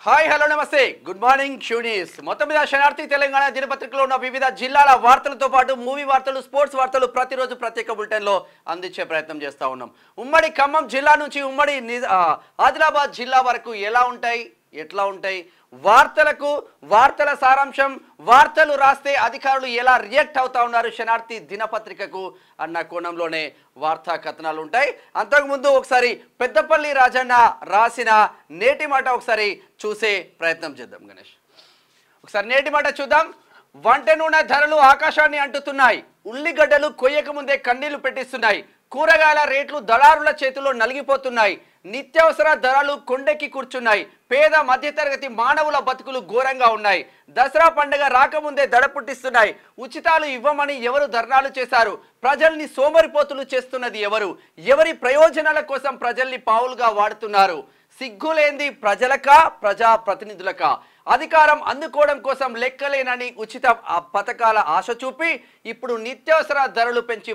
Hi hello నమస్తే good morning షూనీస్ మొత్తం మీద శనార్థి తెలంగాణ దినపత్రికలో ఉన్న వివిధ జిల్లాల వార్తలతో పాటు మూవీ వార్తలు స్పోర్ట్స్ వార్తలు ప్రతిరోజు ప్రత్యేక బులెటిన్లో అందించే ప్రయత్నం చేస్తూ ఉన్నాం. ఉమ్మడి ఖమ్మం జిల్లా నుంచి ఉమ్మడి ఆదిలాబాద్ జిల్లా వరకు ఎలా ఉంటాయి ఎట్లా ఉంటాయి వార్తల సారాంశం వార్తలు రాస్తే అధికారులు ఎలా రియాక్ట్ అవుతా ఉన్నారు శనార్థి దినపత్రికకు అన్న కోణంలోనే వార్తా కథనాలు ఉంటాయి. అంతకుముందు ఒకసారి పెద్దపల్లి రాజన్న రాసిన నేటి మాట ఒకసారి చూసే ప్రయత్నం చేద్దాం. గణేష్ ఒకసారి నేటి మాట చూద్దాం. వంట నూనె ధరలు ఆకాశాన్ని అంటుతున్నాయి. ఉల్లిగడ్డలు కొయ్యక ముందే కన్నీళ్లు పెట్టిస్తున్నాయి. కూరగాయల రేట్లు దళారుల చేతుల్లో నలిగిపోతున్నాయి. నిత్యావసర ధరలు కొండెక్కి కూర్చున్నాయి. పేద మధ్యతరగతి మానవుల బతుకులు ఘోరంగా ఉన్నాయి. దసరా పండుగ రాకముందే దడ పుట్టిస్తున్నాయి. ఉచితాలు ఇవ్వమని ఎవరు ధర్నాలు చేశారు? ప్రజల్ని సోమరిపోతులు చేస్తున్నది ఎవరు? ఎవరి ప్రయోజనాల కోసం ప్రజల్ని పావులుగా వాడుతున్నారు? సిగ్గులేంది ప్రజలకా ప్రజా ప్రతినిధులకా? అధికారం అందుకోవడం కోసం లెక్కలేనని ఉచిత పథకాల ఆశ చూపి ఇప్పుడు నిత్యావసర ధరలు పెంచి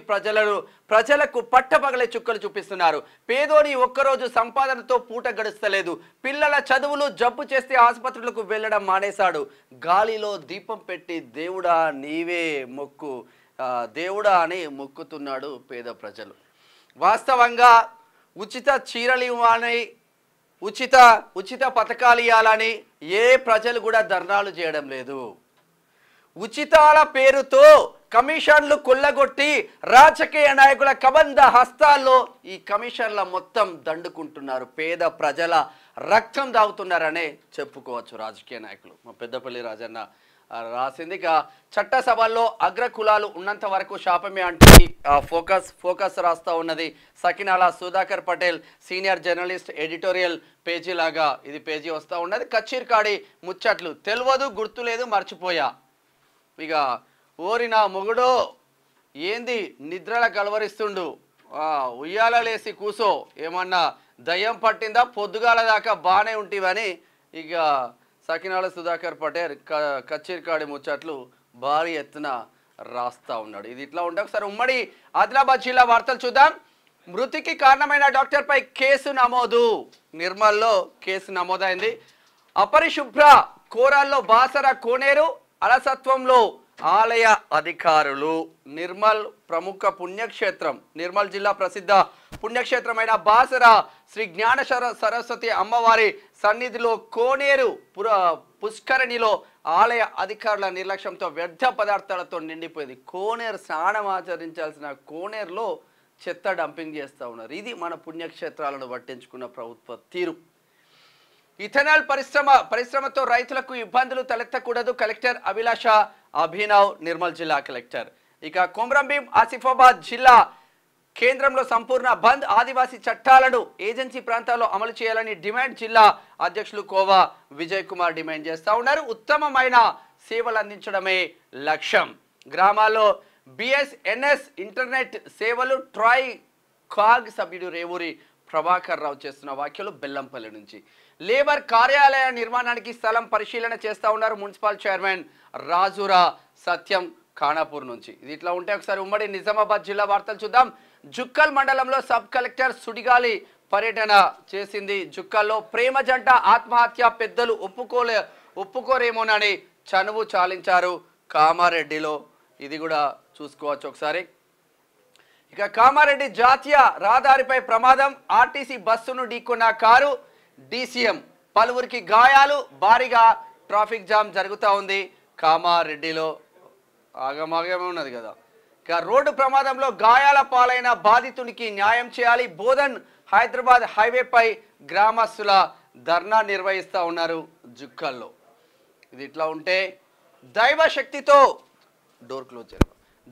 ప్రజలకు పట్టపగలే చుక్కలు చూపిస్తున్నారు. పేదోని ఒక్కరోజు సంపాదనతో పూట గడుస్తలేదు. పిల్లల చదువులు జబ్బు చేస్తే ఆసుపత్రులకు వెళ్ళడం మానేశాడు. గాలిలో దీపం పెట్టి దేవుడా నీవే మొక్కు దేవుడా అని మొక్కుతున్నాడు పేద ప్రజలు. వాస్తవంగా ఉచిత చీరలు ఇవ్వాలని ఉచిత పథకాలు ఇవ్వాలని ఏ ప్రజలు కూడా ధర్నాలు చేయడం లేదు. ఉచితాల పేరుతో కమిషన్లు కొల్లగొట్టి రాజకీయ నాయకుల కబంధ హస్తాల్లో ఈ కమిషన్ల మొత్తం దండుకుంటున్నారు. పేద ప్రజల రక్తం దాగుతున్నారనే చెప్పుకోవచ్చు రాజకీయ నాయకులు. మా పెద్దపల్లి రాజన్న రాసింది. ఇక చట్టసభల్లో అగ్రకులాలు ఉన్నంత వరకు శాపమే అంటే ఫోకస్ రాస్తా ఉన్నది Sakinala Sudhakar Patel senior journalist editorial page లాగా ఇది పేజీ వస్తూ ఉన్నది. కచ్చీర్కాడి ముచ్చట్లు తెలియదు గుర్తులేదు మర్చిపోయా. ఇక ఓరిన మొగుడో ఏంది నిద్రల కలవరిస్తుండు, ఉయ్యాలలేసి కూసో ఏమన్నా దయ్యం పట్టిందా పొద్దుగాల దాకా బాగానే ఉంటివని ఇక సకినాల సుధాకర్ పటేల్ కచ్చీర్కాడి ముచ్చట్లు భారీ ఎత్తున రాస్తా ఉన్నాడు. ఇది ఇట్లా ఉంటే ఒకసారి ఉమ్మడి ఆదిలాబాద్ జిల్లా వార్తలు చూద్దాం. మృతికి కారణమైన డాక్టర్పై కేసు నమోదు. నిర్మల్లో కేసు నమోదైంది. అపరిశుభ్ర కోరాల్లో బాసర కోనేరు అలసత్వంలో ఆలయ అధికారులు. నిర్మల్ ప్రముఖ పుణ్యక్షేత్రం. నిర్మల్ జిల్లా ప్రసిద్ధ పుణ్యక్షేత్రమైన బాసర శ్రీ జ్ఞాన సరస్వతి అమ్మవారి సన్నిధిలో కోనేరు పుష్కరిణిలో ఆలయ అధికారుల నిర్లక్ష్యంతో వ్యర్థ పదార్థాలతో నిండిపోయింది. కోనేరు స్నానం ఆచరించాల్సిన కోనేరులో చెత్త డంపింగ్ చేస్తూ ఉన్నారు. ఇది మన పుణ్యక్షేత్రాలను పట్టించుకున్న ప్రభుత్వ తీరు. ఇథనాల్ పరిశ్రమతో రైతులకు ఇబ్బందులు తలెత్తకూడదు. కలెక్టర్ అభిలాష అభినవ్ నిర్మల్ జిల్లా కలెక్టర్. ఇక కొమ్రంభీం ఆసిఫాబాద్ జిల్లా కేంద్రంలో సంపూర్ణ బంద్. ఆదివాసీ చట్టాలను ఏజెన్సీ ప్రాంతాల్లో అమలు చేయాలని డిమాండ్. జిల్లా అధ్యక్షులు కోవా విజయ్ కుమార్ డిమాండ్ చేస్తూ ఉన్నారు. ఉత్తమమైన సేవలు అందించడమే లక్ష్యం. గ్రామాల్లో బిఎస్ఎన్ఎస్ ఇంటర్నెట్ సేవలు ట్రాయ్ కాగ్ సభ్యుడు రేవూరి ప్రభాకర్ రావు చేస్తున్న వ్యాఖ్యలు బెల్లంపల్లి నుంచి. లేబర్ కార్యాలయ నిర్మాణానికి స్థలం పరిశీలన చేస్తూ ఉన్నారు మున్సిపల్ చైర్మన్ రాజురా సత్యం ఖానాపూర్ నుంచి. ఇది ఇట్లా ఉంటే ఒకసారి ఉమ్మడి నిజామాబాద్ జిల్లా వార్తలు చూద్దాం. జుక్కల్ మండలంలో సబ్ కలెక్టర్ సుడిగాలి పర్యటన చేసింది. జుక్కల్లో ప్రేమ జంట ఆత్మహత్య. పెద్దలు ఒప్పుకోరేమోనని చనువు చాలించారు కామారెడ్డిలో. ఇది కూడా చూసుకోవచ్చు ఒకసారి. ఇక కామారెడ్డి జాతీయ రహదారిపై ప్రమాదం. ఆర్టీసీ బస్సును ఢీకొన్న కారు. డీసీఎం పలువురికి గాయాలు. భారీగా ట్రాఫిక్ జామ్ జరుగుతూ ఉంది కామారెడ్డిలో. ఆగమాగమే ఉన్నది కదా. ఇక రోడ్డు ప్రమాదంలో గాయాల పాలైన బాధితునికి న్యాయం చేయాలి. బోధన్ హైదరాబాద్ హైవేపై గ్రామస్తుల ధర్నా నిర్వహిస్తూ ఉన్నారు జుక్కల్లో. ఇది ఇట్లా ఉంటే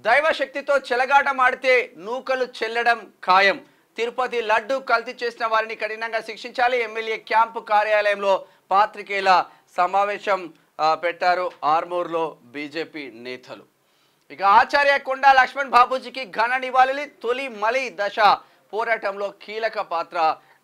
దైవశక్తితో చెలగాటం ఆడితే నూకలు చెల్లడం ఖాయం. తిరుపతి లడ్డు కల్తీ చేసిన వారిని కఠినంగా శిక్షించాలి. ఎమ్మెల్యే క్యాంపు కార్యాలయంలో పాత్రికేయుల సమావేశం పెట్టారు ఆర్మూర్లో బీజేపీ నేతలు. ఇక ఆచార్య కొండా లక్ష్మణ్ బాబూజీకి ఘన నివాళి. తొలి మలి దశ పోరాటంలో కీలక పాత్ర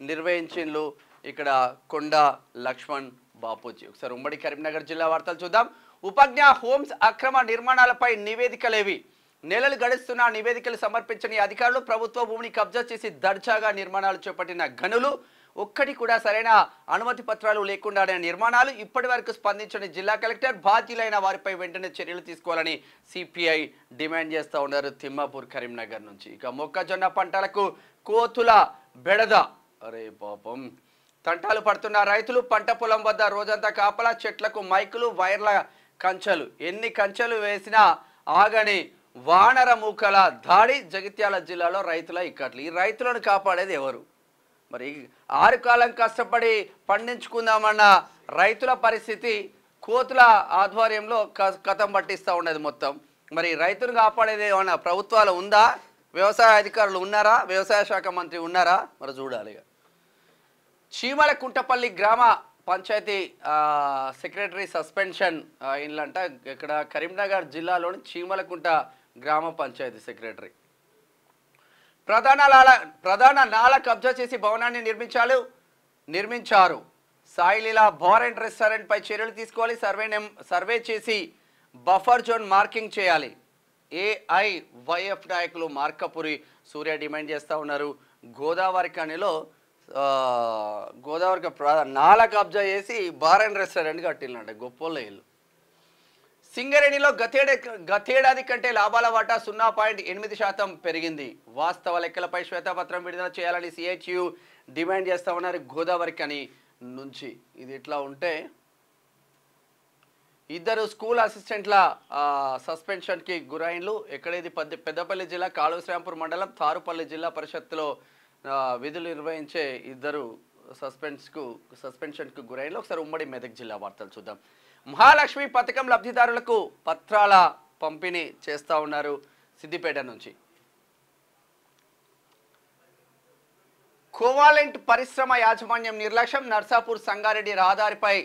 నిర్వహించిండ్రు ఇక్కడ కొండా లక్ష్మణ్ బాపూజీ. ఒకసారి ఉమ్మడి కరీంనగర్ జిల్లా వార్తలు చూద్దాం. ఉపజ్ఞ హోమ్స్ అక్రమ నిర్మాణాలపై నివేదికలేవి. నెలలు గడుస్తున్న నివేదికలు సమర్పించని అధికారులు. ప్రభుత్వ భూమిని కబ్జా చేసి దర్జాగా నిర్మాణాలు చేపట్టిన గనులు. ఒక్కటి కూడా సరైన అనుమతి పత్రాలు లేకుండానే నిర్మాణాలు. ఇప్పటి వరకు స్పందించని జిల్లా కలెక్టర్ బాధ్యులైన వారిపై వెంటనే చర్యలు తీసుకోవాలని సిపిఐ డిమాండ్ చేస్తూ ఉన్నారు తిమ్మాపూర్ కరీంనగర్ నుంచి. ఇక మొక్కజొన్న పంటలకు కోతుల బెడద. అరే పాపం, తంటాలు పడుతున్న రైతులు. పంట పొలం వద్ద రోజంతా కాపలా, చెట్లకు మైకులు, వైర్ల కంచెలు. ఎన్ని కంచెలు వేసినా ఆగని వానర మూకల దాడి. జగిత్యాల జిల్లాలో రైతుల ఇక్కట్లు. ఈ రైతులను కాపాడేది ఎవరు? మరి 6 కాలం కష్టపడి పండించుకుందామన్న రైతుల పరిస్థితి కోతుల ఆధ్వర్యంలో కథం పట్టిస్తూ ఉన్నది మొత్తం. మరి రైతును కాపాడేది ఏమన్నా ప్రభుత్వాలు ఉందా? వ్యవసాయ అధికారులు ఉన్నారా? వ్యవసాయ శాఖ మంత్రి ఉన్నారా? మరి చూడాలి. చీమలకుంటపల్లి గ్రామ పంచాయతీ సెక్రటరీ సస్పెన్షన్ ఇన్లంట. ఇక్కడ కరీంనగర్ జిల్లాలోని చీమలకుంట గ్రామ పంచాయతీ సెక్రటరీ ప్రధాన నాల కబ్జా చేసి భవనాన్ని నిర్మించారు. సాయిలీలా బార్ అండ్ రెస్టారెంట్ పై చర్యలు తీసుకోవాలి. సర్వే చేసి బఫర్ జోన్ మార్కింగ్ చేయాలి. ఏఐవైఎఫ్ నాయకులు మార్కపురి సూర్య డిమాండ్ చేస్తూ ఉన్నారు. గోదావరి కనిలో నాల కబ్జా చేసి బార్ అండ్ రెస్టారెంట్ కట్టిల్లంట. గొప్పోళ్ళ ఇల్లు. సింగరేణిలో గతేడాది కంటే లాభాల వాటా 0.8% పెరిగింది. వాస్తవ లెక్కలపై శ్వేతపత్రం విడుదల చేయాలని సిహెచ్యు డిమాండ్ చేస్తా ఉన్నారు. గోదావరి కని నుంచి ఇది ఇట్లా ఉంటే 2 స్కూల్ అసిస్టెంట్ల సస్పెన్షన్కి గురైన్లు. ఎక్కడేది పెద్దపల్లి జిల్లా కాళేశ్వరంపూర్ మండలం తారుపల్లి జిల్లా పరిషత్తులో విధులు నిర్వహించే 2 సస్పెన్షన్కు గురైన్లు. ఒకసారి ఉమ్మడి మెదక్ జిల్లా వార్తలు చూద్దాం. మహాలక్ష్మి పథకం లబ్ధిదారులకు పత్రాల పంపిణీ చేస్తూ ఉన్నారు సిద్దిపేట నుంచి. కోవాలెంట్ పరిశ్రమ యాజమాన్యం నిర్లక్ష్యం. నర్సాపూర్ సంగారెడ్డి రహదారిపై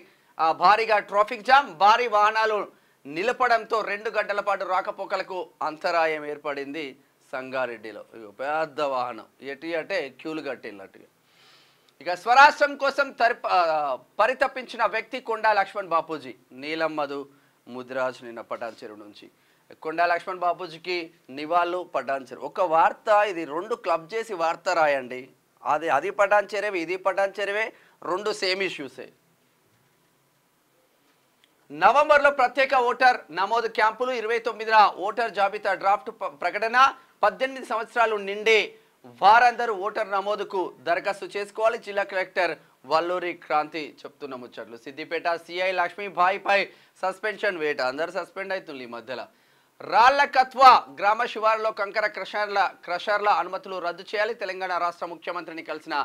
భారీగా ట్రాఫిక్ జామ్. భారీ వాహనాలు నిలపడంతో 2 గంటల పాటు రాకపోకలకు అంతరాయం ఏర్పడింది. సంగారెడ్డిలో పెద్ద వాహనం ఎటు అంటే క్యూలు కట్టినట్టుగా. ఇక స్వరాష్ట్రం కోసం పరితపించిన వ్యక్తి కొండా లక్ష్మణ్ బాపూజీ. నీలం మధు ముదిరాజ్ నిన్న పటాన్ చెరువు నుంచి. కొండా లక్ష్మణ్ బాపూజీకి నివాళులు పటాన్ చెరువు. ఒక వార్త ఇది 2 క్లబ్ చేసి వార్త రాయండి. అది పటాన్ చెరువే, ఇది పటాన్ చెరువే, 2 సేమ్ ఇష్యూసే. నవంబర్లో ప్రత్యేక ఓటర్ నమోదు క్యాంపులు. 29న ఓటర్ జాబితా డ్రాఫ్ట్ ప్రకటన. 18 సంవత్సరాలు నిండే వారందరూ ఓటర్ నమోదుకు దరఖాస్తు చేసుకోవాలి. జిల్లా కలెక్టర్ వల్లూరి క్రాంతి చెప్తున్న ముచ్చట్లు. సిద్దిపేట సిఐ లక్ష్మీభాయిపై సస్పెన్షన్ వేట. అందరు సస్పెండ్ అవుతుంది ఈ మధ్యలో. రాళ్లకత్వ గ్రామ శివారులో కంకర క్రషర్ల అనుమతులు రద్దు చేయాలి. తెలంగాణ రాష్ట్ర ముఖ్యమంత్రిని కలిసిన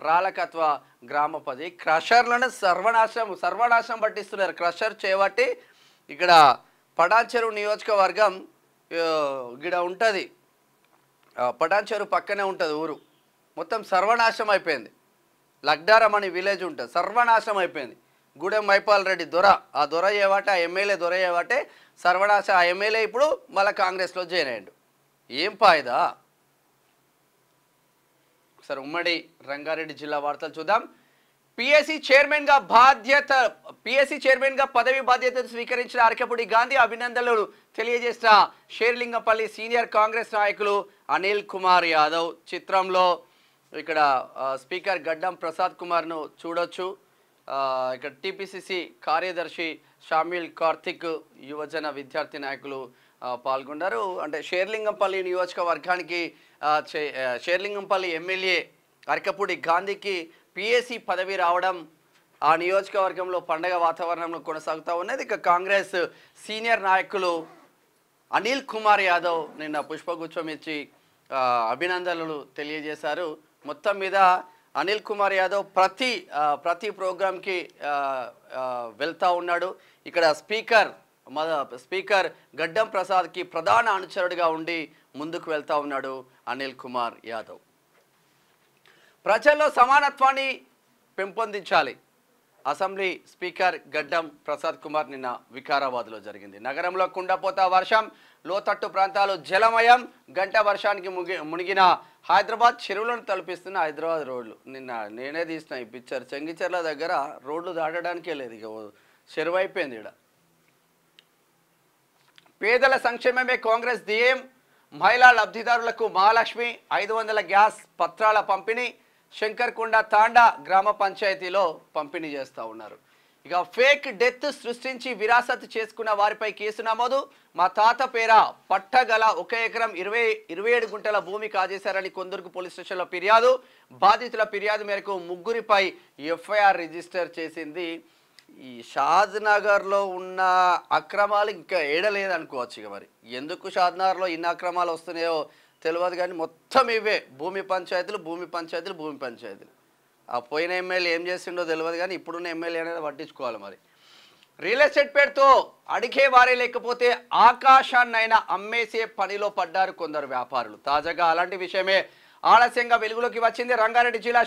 రాళ్లకత్వ గ్రామ పది క్రషర్లను సర్వనాశనం పట్టిస్తున్నారు. క్రషర్ చేయబట్టి ఇక్కడ పటాన్ చెరువు నియోజకవర్గం ఇక్కడ ఉంటుంది. పటాన్ చెరువు పక్కనే ఉంటుంది ఊరు. మొత్తం సర్వనాశనం అయిపోయింది. లగ్డారం అని విలేజ్ ఉంటుంది, సర్వనాశనం అయిపోయింది. గూడెం మైపాల్ రెడ్డి దొర, ఆ దొర చేయబట్టే, ఆ ఎమ్మెల్యే దొర చేయబట్టే సర్వనాశనం. ఆ ఎమ్మెల్యే ఇప్పుడు మళ్ళీ కాంగ్రెస్లో జాయిన్ అయ్యాడు. ఏం పాయిదా. ఒకసారి ఉమ్మడి రంగారెడ్డి జిల్లా వార్తలు చూద్దాం. పిఎస్సి చైర్మన్గా పదవి బాధ్యతలు స్వీకరించిన అరకపూడి గాంధీ అభినందనలు తెలియజేసిన షేర్లింగంపల్లి సీనియర్ కాంగ్రెస్ నాయకులు అనిల్ కుమార్ యాదవ్. చిత్రంలో ఇక్కడ స్పీకర్ గడ్డం ప్రసాద్ కుమార్ను చూడొచ్చు. ఇక్కడ టిపిసిసి కార్యదర్శి షామిల్ కార్తిక్, యువజన విద్యార్థి నాయకులు పాల్గొన్నారు. అంటే షేర్లింగంపల్లి నియోజకవర్గానికి షేర్లింగంపల్లి ఎమ్మెల్యే అరకపూడి గాంధీకి పిఎస్సి పదవి రావడం ఆ నియోజకవర్గంలో పండగ వాతావరణంలో కొనసాగుతూ ఉన్నది. ఇక కాంగ్రెస్ సీనియర్ నాయకులు అనిల్ కుమార్ యాదవ్ నిన్న పుష్పగుచ్చం ఇచ్చి అభినందనలు తెలియజేశారు. మొత్తం మీద అనిల్ కుమార్ యాదవ్ ప్రతి ప్రోగ్రాంకి వెళ్తూ ఉన్నాడు. ఇక్కడ స్పీకర్ గడ్డం ప్రసాద్కి ప్రధాన అనుచరుడిగా ఉండి ముందుకు వెళ్తూ ఉన్నాడు అనిల్ కుమార్ యాదవ్. ప్రజల్లో సమానత్వాన్ని పెంపొందించాలి. అసెంబ్లీ స్పీకర్ గడ్డం ప్రసాద్ కుమార్ నిన్న వికారాబాద్లో జరిగింది. నగరంలో కుండపోత వర్షం, లోతట్టు ప్రాంతాలు జలమయం. గంట వర్షానికి మునిగిన హైదరాబాద్ చెరువులను తలపిస్తున్న హైదరాబాద్ రోడ్లు. నిన్న నేనే తీసిన ఈ పిక్చర్. చెంగిచెర్ల దగ్గర రోడ్లు దాటడానికే లేదు, ఇక చెరువు అయిపోయింది. ఇక్కడ పేదల సంక్షేమమే కాంగ్రెస్ ధ్యేయం. మహిళా లబ్ధిదారులకు మహాలక్ష్మి 500 గ్యాస్ పత్రాల పంపిణీ. శంకర్కొండ తాండా గ్రామ పంచాయతీలో పంపిణీ చేస్తూ ఉన్నారు. ఇక ఫేక్ డెత్ సృష్టించి విరాసత్ చేసుకున్న వారిపై కేసు నమోదు. మా తాత పేర పట్టగల 1 ఎకరం 27 గుంటల భూమి కాజేశారని కొందరుకు పోలీస్ స్టేషన్లో ఫిర్యాదు. బాధితుల ఫిర్యాదు మేరకు ముగ్గురిపై ఎఫ్ఐఆర్ రిజిస్టర్ చేసింది. ఈ షాద్నగర్లో ఉన్న అక్రమాలు ఇంకా ఏడలేదనుకోవచ్చు. ఇక మరి ఎందుకు షాద్నగర్లో ఇన్ని అక్రమాలు వస్తున్నాయో తెలియదు, కానీ మొత్తం ఇవే భూమి పంచాయతీలు. ఆ పోయిన ఎమ్మెల్యే ఏం చేసిండో తెలియదు, కానీ ఇప్పుడున్న ఎమ్మెల్యే అనేది పట్టించుకోవాలి. మరి రియల్ ఎస్టేట్ పేరుతో అడిగే వారే లేకపోతే ఆకాశాన్నైనా అమ్మేసే పనిలో పడ్డారు కొందరు వ్యాపారులు. తాజాగా అలాంటి విషయమే ఆలస్యంగా వెలుగులోకి వచ్చింది. రంగారెడ్డి జిల్లా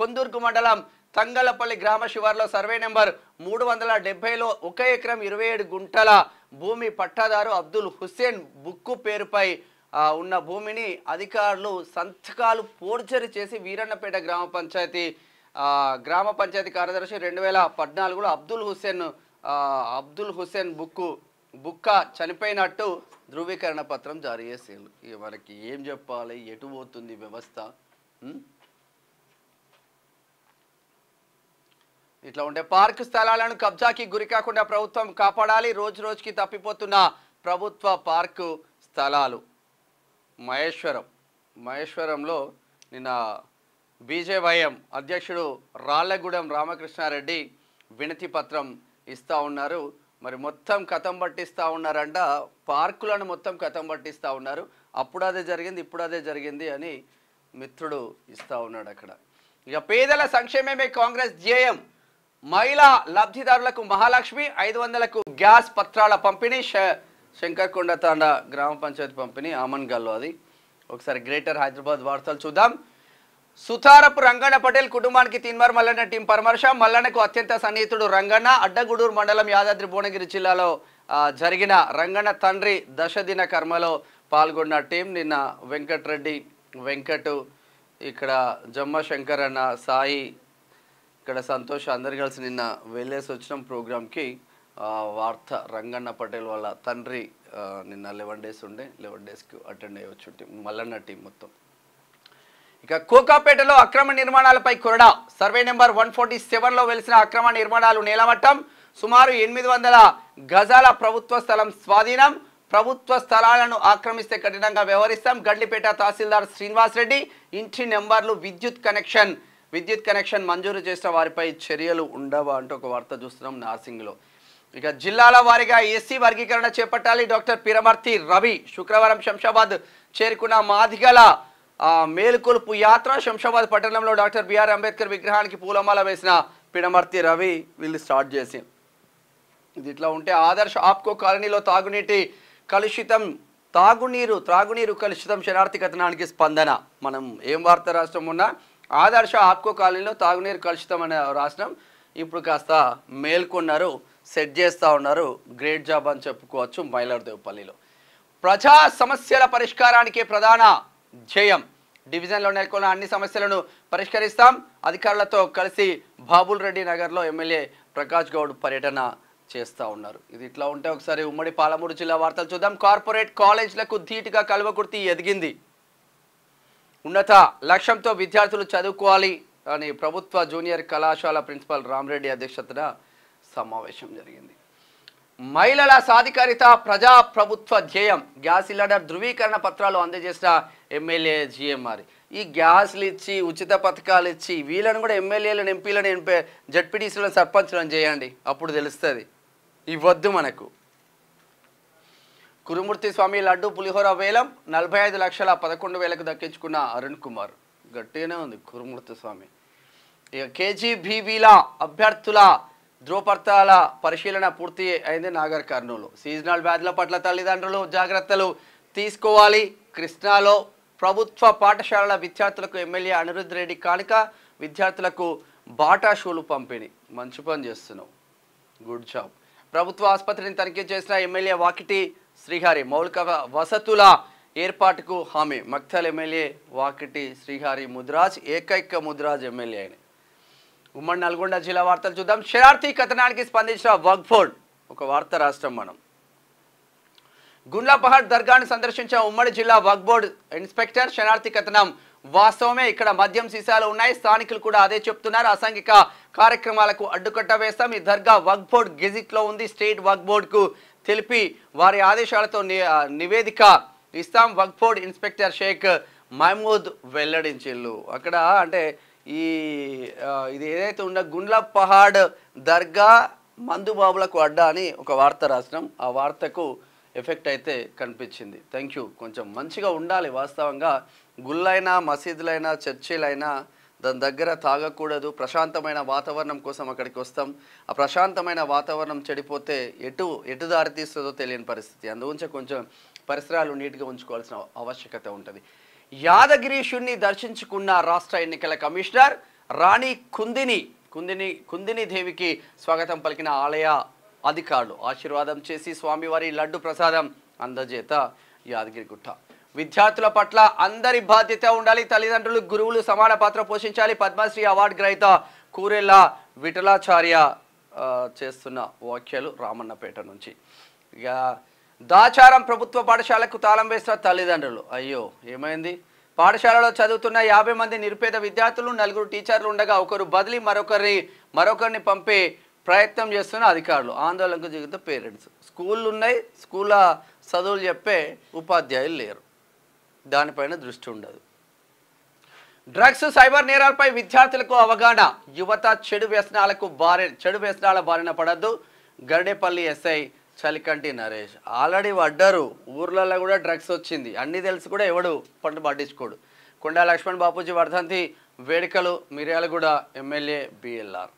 కొందుర్గు మండలం తంగలపల్లి గ్రామ శివార్లో సర్వే నెంబర్ 370లో 1 ఎకరం 27 గుంటల భూమి పట్టాదారు అబ్దుల్ హుస్సేన్ బుక్కు పేరుపై ఉన్న భూమిని అధికారులు సంతకాలు ఫోర్జరీ చేసి వీరన్నపేట గ్రామ పంచాయతీ కార్యదర్శి 2014లో అబ్దుల్ హుస్సేన్ బుక్క చనిపోయినట్టు ధృవీకరణ పత్రం జారీ చేసేది. ఇక మనకి ఏం చెప్పాలి, ఎటు పోతుంది వ్యవస్థ? ఇట్లా ఉంటే పార్కు స్థలాలను కబ్జాకి గురి కాకుండా ప్రభుత్వం కాపాడాలి. రోజుకి తప్పిపోతున్న ప్రభుత్వ పార్కు స్థలాలు. మహేశ్వరంలో నిన్న బీజేవైఎం అధ్యక్షుడు రాళ్లగూడెం రామకృష్ణారెడ్డి వినతి పత్రం ఇస్తూ ఉన్నారు. మరి మొత్తం కథం పట్టిస్తూ ఉన్నారంట, పార్కులను మొత్తం కథం పట్టిస్తూ ఉన్నారు. అప్పుడు అదే జరిగింది, ఇప్పుడు అదే జరిగింది అని మిత్రుడు ఇస్తూ ఉన్నాడు అక్కడ. ఇక పేదల సంక్షేమమే కాంగ్రెస్ ధ్యేయం. మహిళా లబ్ధిదారులకు మహాలక్ష్మి 500కు గ్యాస్ పత్రాల పంపిణీ. శంకర్కొండ తాండా గ్రామ పంచాయతీ పంపిణీ ఆమన్గల్లో. అది ఒకసారి గ్రేటర్ హైదరాబాద్ వార్తలు చూద్దాం. సుతారపు రంగన్న పటేల్ కుటుంబానికి తిన్మార్ మల్లన్న టీం పరామర్శ. మల్లన్నకు అత్యంత సన్నిహితుడు రంగన్న. అడ్డగూడూరు మండలం యాదాద్రి భువనగిరి జిల్లాలో జరిగిన రంగన్న తండ్రి దశదిన కర్మలో పాల్గొన్న టీం నిన్న వెంకట్, ఇక్కడ జమ్మ శంకర్ అన్న, సాయి, ఇక్కడ సంతోష్ అందరు కలిసి నిన్న వెళ్ళేసి వచ్చిన ప్రోగ్రామ్కి. వార్త రంగన్న పటేల్ వాళ్ళ తండ్రి నిన్న 11 days ఉండే, 11 daysకి అటెండ్ అయ్యవచ్చు టీం, మల్లన్న టీం మొత్తం. ఇక కోకాపేటలో అక్రమ నిర్మాణాలపై కొరడా. సర్వే నెంబర్ 147లో వెలిసిన అక్రమ నిర్మాణాలు నేలమట్టం. సుమారు 800 గజాల ప్రభుత్వ స్థలం స్వాధీనం. ప్రభుత్వ స్థలాలను ఆక్రమిస్తే కఠినంగా వ్యవహరిస్తాం. గడ్లిపేట తహసీల్దార్ శ్రీనివాస్ రెడ్డి ఇంటి నెంబర్లు విద్యుత్ కనెక్షన్ మంజూరు చేసిన వారిపై చర్యలు ఉండవా అంటూ ఒక వార్త చూస్తున్నాం నార్సింగ్లో. ఇక జిల్లాల వారీగా ఎస్సీ వర్గీకరణ చేపట్టాలి. డాక్టర్ పిరమర్తి రవి శుక్రవారం శంషాబాద్ చేరుకున్న మాదిగల మేలుకొలుపు యాత్ర. శంషాబాద్ పట్టణంలో డాక్టర్ బిఆర్ అంబేద్కర్ విగ్రహానికి పూలమాల వేసిన పిరమర్తి రవి వీళ్ళు స్టార్ట్ చేసి. ఇది ఇట్లా ఉంటే ఆదర్శ ఆప్కో కాలనీలో త్రాగునీరు కలుషితం శరణార్థి కథనానికి స్పందన. మనం ఏం వార్త రాష్ట్రం ఉన్నా ఆదర్శ ఆప్కో కాలనీలో తాగునీరు కలుషితం అనే రాష్ట్రం ఇప్పుడు కాస్త మేల్కొన్నారు, సెట్ చేస్తూ ఉన్నారు. గ్రేట్ జాబ్ అని చెప్పుకోవచ్చు. మైలార్దేవపల్లిలో ప్రజా సమస్యల పరిష్కారానికే ప్రధాన ధ్యేయం. డివిజన్లో నెలకొన్న అన్ని సమస్యలను పరిష్కరిస్తాం. అధికారులతో కలిసి బాబుల్ రెడ్డి నగర్లో ఎమ్మెల్యే ప్రకాష్ గౌడ్ పర్యటన చేస్తూ ఉన్నారు. ఇది ఇట్లా ఉంటే ఒకసారి ఉమ్మడి పాలమూరు జిల్లా వార్తలు చూద్దాం. కార్పొరేట్ కాలేజీలకు ధీటుగా కల్వకుర్తి ఎదిగింది. ఉన్నత లక్ష్యంతో విద్యార్థులు చదువుకోవాలి అని ప్రభుత్వ జూనియర్ కళాశాల ప్రిన్సిపల్ రామరెడ్డి అధ్యక్షతన సమావేశం జరిగింది. మహిళల సాధికారిత ప్రజా ప్రభుత్వ ధ్యేయం. గ్యాస్ సిలిండర్ ధృవీకరణ పత్రాలు అందజేసిన ఎమ్మెల్యే జిఎంఆర్. ఈ గ్యాస్లు ఇచ్చి ఉచిత పథకాలు ఇచ్చి వీళ్ళని కూడా ఎమ్మెల్యేలను ఎంపీలను జడ్పీటీసీలను సర్పంచ్లను చేయండి, అప్పుడు తెలుస్తుంది. ఇవ్వద్దు మనకు. కురుమూర్తి స్వామి లడ్డు పులిహోర వేలం 45,11,000 దక్కించుకున్న అరుణ్ కుమార్. గట్టిగానే ఉంది కురుమూర్తి స్వామి. ఇక కేజీబీవీల అభ్యర్థుల ధ్రువపత్రాల పరిశీలన పూర్తి అయింది నాగర్ కర్నూలు. సీజనల్ వ్యాధుల పట్ల తల్లిదండ్రులు జాగ్రత్తలు తీసుకోవాలి. కృష్ణాలో ప్రభుత్వ పాఠశాలల విద్యార్థులకు ఎమ్మెల్యే అనిరుద్ రెడ్డి కానుక. విద్యార్థులకు బాటా షూలు పంపిణీ. మంచి పని చేస్తున్నావు, గుడ్ జాబ్. ప్రభుత్వ ఆసుపత్రిని తనిఖీ చేసిన ఎమ్మెల్యే వాకిటి శ్రీహరి. మౌలిక వసతుల ఏర్పాటుకు హామీ. మక్తల్ ఎమ్మెల్యే వాకిటి శ్రీహరి ముద్రాజ్ ఏకైక ముద్రాజ్ ఎమ్మెల్యే ఆయన. ఉమ్మడి నల్గొండ జిల్లా వార్తలు చూద్దాం. శరార్థి కథనానికి స్పందించిన వక్ఫ్ బోర్డ్. ఒక వార్త రాష్ట్రం మనం. గుండ్లపహాడ్ దర్గాను సందర్శించిన ఉమ్మడి జిల్లా వక్ఫ్ బోర్డ్ ఇన్స్పెక్టర్. శరణార్థి కథనం వాస్తవమే. ఇక్కడ మద్యం సీసాలు ఉన్నాయి. స్థానికులు కూడా అదే చెప్తున్నారు. అసాంఘిక కార్యక్రమాలకు అడ్డుకట్ట వేస్తాం. ఈ దర్గా వక్ఫ్ బోర్డ్ గెజిట్లో ఉంది. స్టేట్ వక్ఫ్ బోర్డుకు తెలిపి వారి ఆదేశాలతో నివేదిక ఇస్తాం. వక్ఫ్ బోర్డ్ ఇన్స్పెక్టర్ షేక్ మహమూద్ వెల్లడించిల్లు. అక్కడ అంటే ఇది ఏదైతే ఉన్న గుండ్ల పహాడ్ దర్గా మందుబాబులకు అడ్డా అని ఒక వార్త రాసినాం. ఆ వార్తకు ఎఫెక్ట్ అయితే కనిపించింది. Thank you. కొంచెం మంచిగా ఉండాలి. వాస్తవంగా గుళ్ళైనా మసీదులైనా చర్చిలైనా దాని దగ్గర తాగకూడదు. ప్రశాంతమైన వాతావరణం కోసం అక్కడికి వస్తాం. ఆ ప్రశాంతమైన వాతావరణం చెడిపోతే ఎటు దారి తీస్తుందో తెలియని పరిస్థితి. అందుగురించి కొంచెం పరిసరాలు నీట్గా ఉంచుకోవాల్సిన ఆవశ్యకత ఉంటుంది. యాదగిరీషుణ్ణి దర్శించుకున్న రాష్ట్ర ఎన్నికల కమిషనర్ రాణి కుందిని దేవికి స్వాగతం పలికిన ఆలయ అధికారులు. ఆశీర్వాదం చేసి స్వామివారి లడ్డు ప్రసాదం అందజేత యాదగిరిగుట్ట. విద్యార్థుల పట్ల అందరి బాధ్యత ఉండాలి. తల్లిదండ్రులు గురువులు సమాన పాత్ర పోషించాలి. పద్మశ్రీ అవార్డు గ్రహీత కూరెల్ల విఠలాచార్య చేస్తున్న వ్యాఖ్యలు రామన్నపేట నుంచి. ఇక దాచారం ప్రభుత్వ పాఠశాలకు తాళం వేసిన తల్లిదండ్రులు. అయ్యో ఏమైంది? పాఠశాలలో చదువుతున్న 50 మంది నిరుపేద విద్యార్థులు, 4 టీచర్లు ఉండగా ఒకరు బదిలీ మరొకరిని పంపే ప్రయత్నం చేస్తున్న అధికారులు. ఆందోళనకు దిగుతున్న పేరెంట్స్. స్కూళ్ళు ఉన్నాయి, స్కూళ్ళ చదువులు చెప్పే ఉపాధ్యాయులు లేరు. దానిపైన దృష్టి ఉండదు. డ్రగ్స్ సైబర్ నేరాలపై విద్యార్థులకు అవగాహన. యువత చెడు వ్యసనాల బారిన పడద్దు. గర్డేపల్లి ఎస్ఐ చలికంటి నరేష్. ఆల్రెడీ పడ్డారు. ఊర్లలో కూడా డ్రగ్స్ వచ్చింది. అన్నీ తెలిసి కూడా ఎవడు పట్టించుకోడు. కొండా లక్ష్మణ్ బాపూజీ వర్ధంతి వేడుకలు. Miryalaguda MLA BLR.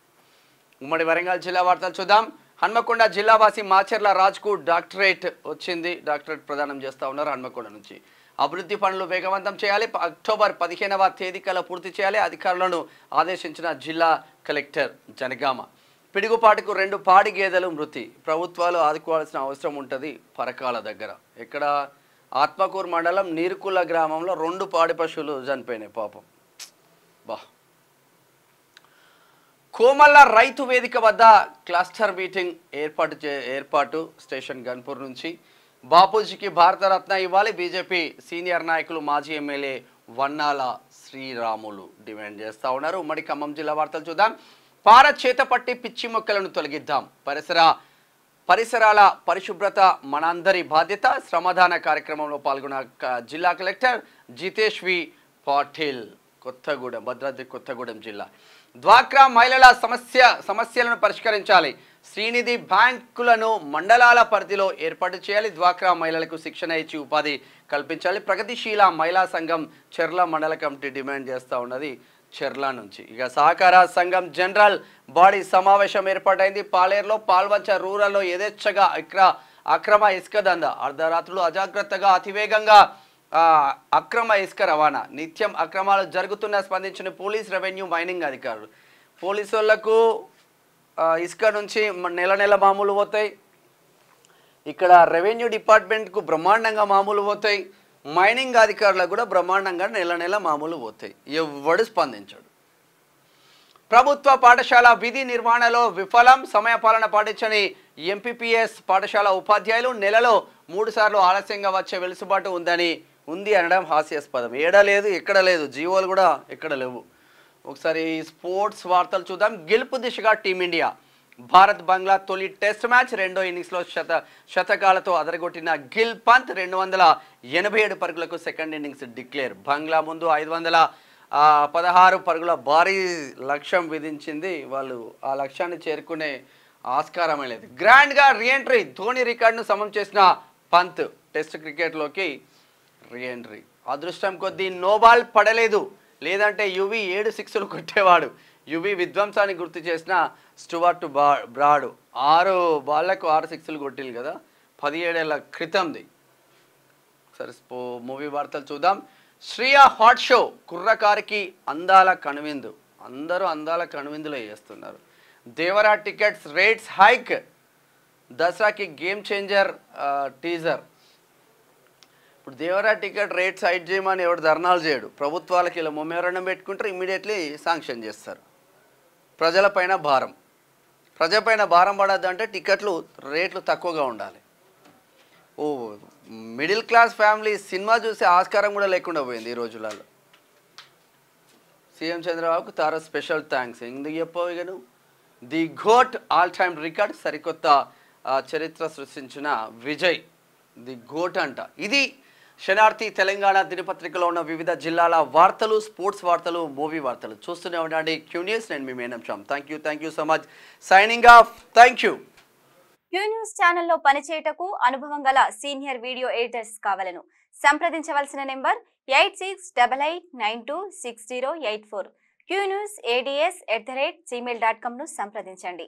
ఉమ్మడి వరంగల్ జిల్లా వార్తలు చూద్దాం. హన్మకొండ జిల్లావాసి మాచర్ల రాజ్కు డాక్టరేట్ వచ్చింది. డాక్టరేట్ ప్రదానం చేస్తూ ఉన్నారు హన్మకొండ నుంచి. అభివృద్ధి పనులు వేగవంతం చేయాలి. అక్టోబర్ 15వ తేదీకల్లా పూర్తి చేయాలి. అధికారులను ఆదేశించిన జిల్లా కలెక్టర్ జనగామ. పిడుగుపాటుకు 2 పాడి గేదెలు మృతి. ప్రభుత్వాలు ఆదుకోవాల్సిన అవసరం ఉంటుంది. పరకాల దగ్గర ఇక్కడ ఆత్మకూరు మండలం నీరుకుల గ్రామంలో 2 పాడి పశువులు చనిపోయినాయి పాపం. కోమల్ల రైతు వేదిక వద్ద క్లస్టర్ మీటింగ్ ఏర్పాటు. స్టేషన్ గన్పూర్ నుంచి బాపూజీకి భారతరత్న ఇవ్వాలి. బీజేపీ సీనియర్ నాయకులు మాజీ ఎమ్మెల్యే వన్నాల శ్రీరాములు డిమాండ్ చేస్తూ ఉన్నారు. ఉమ్మడి ఖమ్మం జిల్లా వార్తలు చూద్దాం. పార చేత పట్టి పిచ్చి మొక్కలను తొలగిద్దాం. పరిసరాల పరిశుభ్రత మనందరి బాధ్యత. శ్రమదాన కార్యక్రమంలో పాల్గొన్న జిల్లా కలెక్టర్ జితేష్ వి పాటిల్. భద్రాద్రి కొత్తగూడెం జిల్లా. డ్వాక్రా మహిళల సమస్యలను పరిష్కరించాలి. శ్రీనిధి బ్యాంకులను మండలాల పరిధిలో ఏర్పాటు చేయాలి. డ్వాక్రా మహిళలకు శిక్షణ ఇచ్చి ఉపాధి కల్పించాలి. ప్రగతిశీల మహిళా సంఘం చెర్ల మండల కమిటీ డిమాండ్ చేస్తూ ఉన్నది చెర్ల నుంచి. ఇక సహకార సంఘం జనరల్ బాడీ సమావేశం ఏర్పాటైంది. పాలేరులో పాల్వంచ రూరల్లో యథేచ్ఛగా అక్రమ ఇసుక దందా. అర్ధరాత్రులు అజాగ్రత్తగా అతివేగంగా అక్రమ ఇసుక రవాణా. నిత్యం అక్రమాలు జరుగుతున్న స్పందించిన పోలీస్, రెవెన్యూ, మైనింగ్ అధికారులు. పోలీసు వాళ్లకు ఇసుక నుంచి నెల మామూలు పోతాయి. ఇక్కడ రెవెన్యూ డిపార్ట్మెంట్కు బ్రహ్మాండంగా మామూలు పోతాయి. మైనింగ్ అధికారులకు కూడా బ్రహ్మాండంగా నెల మామూలు పోతాయి. ఎవడు స్పందించాడు. ప్రభుత్వ పాఠశాల విధి నిర్వహణలో విఫలం. సమయపాలన పాటించని ఎంపీపీఎస్ పాఠశాల ఉపాధ్యాయులు. నెలలో 3 సార్లు ఆలస్యంగా వచ్చే వెలుసుబాటు ఉంది అనడం హాస్యాస్పదం. ఏడలేదు, ఎక్కడ లేదు. జీవోలు కూడా ఎక్కడ లేవు. ఒకసారి స్పోర్ట్స్ వార్తలు చూద్దాం. గెలుపు దిశగా టీమిండియా. భారత్ బంగ్లా తొలి టెస్ట్ మ్యాచ్. 2వ ఇన్నింగ్స్లో శతకాలతో అదరగొట్టిన గిల్ పంత్ 287 పరుగులకు సెకండ్ ఇన్నింగ్స్ డిక్లేర్. బంగ్లా ముందు 516 పరుగుల భారీ లక్ష్యం విధించింది. వాళ్ళు ఆ లక్ష్యాన్ని చేరుకునే ఆస్కారమే లేదు. గ్రాండ్గా రీఎంట్రీ. ధోని రికార్డును సమం చేసిన పంత్ టెస్ట్ క్రికెట్లోకి రీఎంట్రీ. అదృష్టం కొద్దీ నోబాల్ పడలేదు, లేదంటే యువి 7 సిక్స్లు కొట్టేవాడు. యువి విధ్వంసాన్ని గుర్తు చేసిన స్టువర్ట్ బ్రాడ్ 6 బాళ్లకు 6 సిక్స్లు కొట్టింది కదా, 17 ఏళ్ల క్రితంది. సరే మూవీ వార్తలు చూద్దాం. Shriya hot show. కుర్రకారికి అందాల కనువిందు. అందరూ అందాల కనువిందులో చేస్తున్నారు. Devara tickets rates hike. దసరాకి గేమ్ చేంజర్ టీజర్. ఇప్పుడు దేవరా టికెట్ రేట్స్ హైక్ చేయమని ఎవడు ధర్నాలు చేయడు. ప్రభుత్వాలకి ఇలా మెమోరాండం పెట్టుకుంటారు, ఇమ్మీడియట్లీ శాంక్షన్ చేస్తారు. ప్రజలపైన భారం పడద్దు అంటే టికెట్లు రేట్లు తక్కువగా ఉండాలి. మిడిల్ క్లాస్ ఫ్యామిలీ సినిమా చూసే ఆస్కారం కూడా లేకుండా పోయింది ఈ రోజులలో. సీఎం చంద్రబాబుకు తారా స్పెషల్ థ్యాంక్స్. ఎందుకు చెప్పగలను? The GOAT all time record సరికొత్త చరిత్ర సృష్టించిన విజయ్ ది గోట్ అంట. ఇది శనార్థి తెలంగాణ దినపత్రికలో ఉన్న వివిధ జిల్లాల వార్తలు, స్పోర్ట్స్ వార్తలు, మూవీ వార్తలు చూస్తూనే ఉండండి క్యూ న్యూస్. నేను మీ మేనం Shyam. Thank you so much. Signing off. Thank you. Q news ఛానల్లో పనిచేయటకు అనుభవం గల సీనియర్ వీడియో ఎడిటర్స్ కావాలను సంప్రదించవలసిన నెంబర్ 8688926084. qnewsads@gmail.com ను సంప్రదించండి.